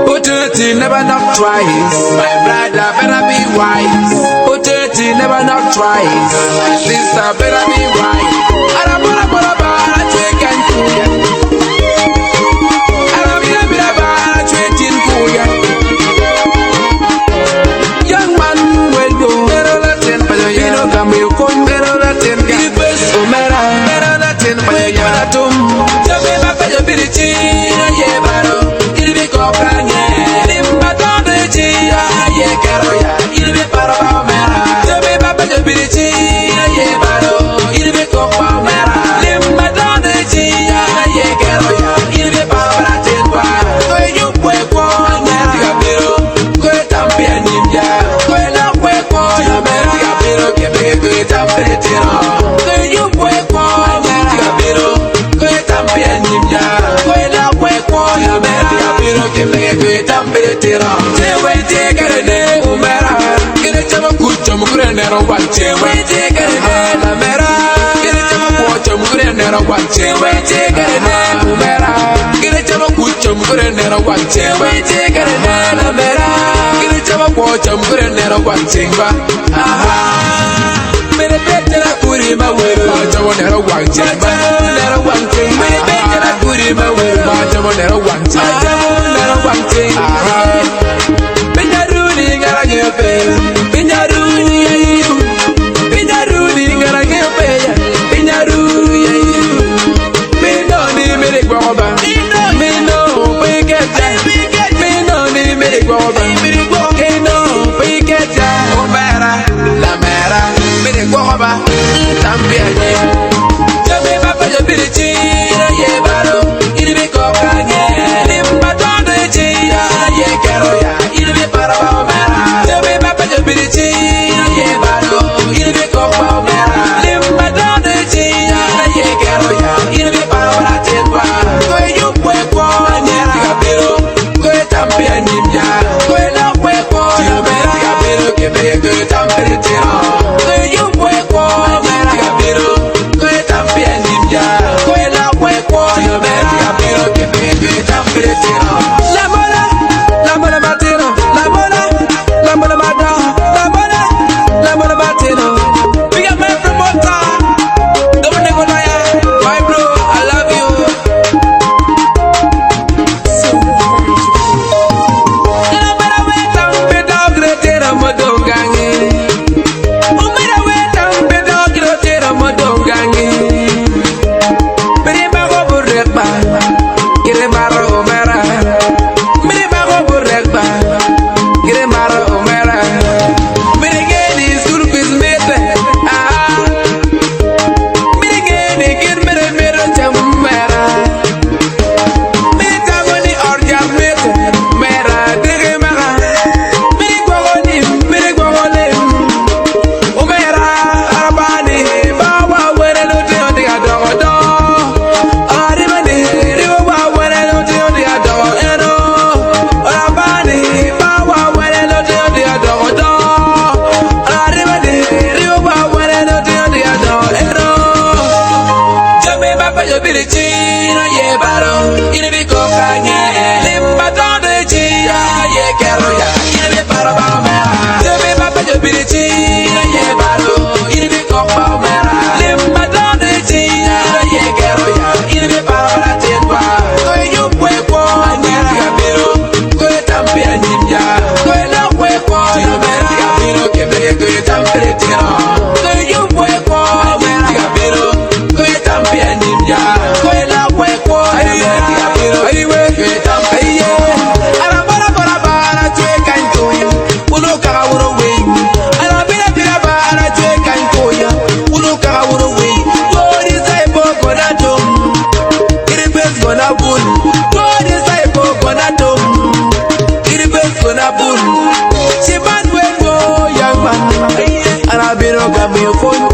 Put it in, never knock twice. My brother better be wise. Put it in, never knock twice. My sister better be wise. I take and cool. Young man, when you better Latin, but you know, come you come better Latin. Better Latin, but you are to me, my ability. Yeah, but it'll be cockang. But on the G, yeah, Caroya, it'll be part of our man. To me, my ability. Yeah, but it'll be cockang. But on the G, yeah, Caroya, it'll be part of Latin. When you wake one, go tampion in ya. When I wake one, I'm a good temperature. When you wake one, go tampion in ya. When I wake one, I'm a good temperature. Say, take a day, Umera. Get a jam of good jam, good and one chair. Take a day, Umera. Get a jam of watch, good and one chair. Take a day, Umera. Get a jam of good jam, good and one chair. Take a day, Umera. Get a jam of watch, good and one chair. Aha. Many better I put in my way, but I want to one chair. Never one thing. Many better I put in my way, but I want to one chair. Never one thing. Pinaruni, gotta get paid. Pinaruni, Pinaruni, gotta get paid. Pinaruni, Pinoni, make Boba. Mino, we get that. Minoni, make Boba. Keno, we get that. Omera, La Mera, make Boba. Tambian. Jamie, Papa, your ability. Yeah, Baro, it'll be cockang. Limbaton, yeah, Caroya, it'll be part of our man. Jamie, Papa, your ability. Yeah, Baro, it'll be cockang. Limbaton, yeah, Caroya, it'll be part of Latin. Where you wake one, go tampion in ya. Where no wake one, give me a good temperature. Where you wake one, go tampion in ya. Where no wake one, give me a good temperature. La mola, la mola matino, la mola, la mola madonna, la mola, la mola matino. We got my promoter, Dominic Olaya, my bro, I love you. La mola weta, pedo gretera modongangi. Umira weta, pedo gretera modongangi. Prima go burreba, kire maro omera. Prima go burreba, kire maro omera. Mirigeni surpis mete, ah. Mirigeni kir mere chamera. Mirigoni orja mete, mera dire mara. Mirigoni, omera arabani, bawa wele luti odi adodo. Aribani, riwa wele luti odi adodo. Eno, arabani, bawa wele luti odi adodo. Aribani, riwa wele luti odi adodo. Eno, Jamie Papa your ability, no ye baro, ine bi kokanye. Limbaton de chia, ye Caroya, ine bi para ba mera. Jamie Papa your ability, no ye baro, ine bi kokba mera. Limbaton de chia, ye Caroya, ine bi para la tienwa. Go you pwe kwa, ine biro, go tampion ninja. Go no pwe kwa, ine biro, kebe go temperature. Go you pwe kwa, ine biro, go tampion ninja. Go no pwe kwa, ine biro, go tampion. Arabara bara bara twe kantoya, uno kara uro wing. Arabira bira bara twe kantoya, uno kara uro wing. God is a book on a dome. It is best on a bull. God is a book on a dome. It is best on a bull. She man will go, young man. Arabira got me a phone.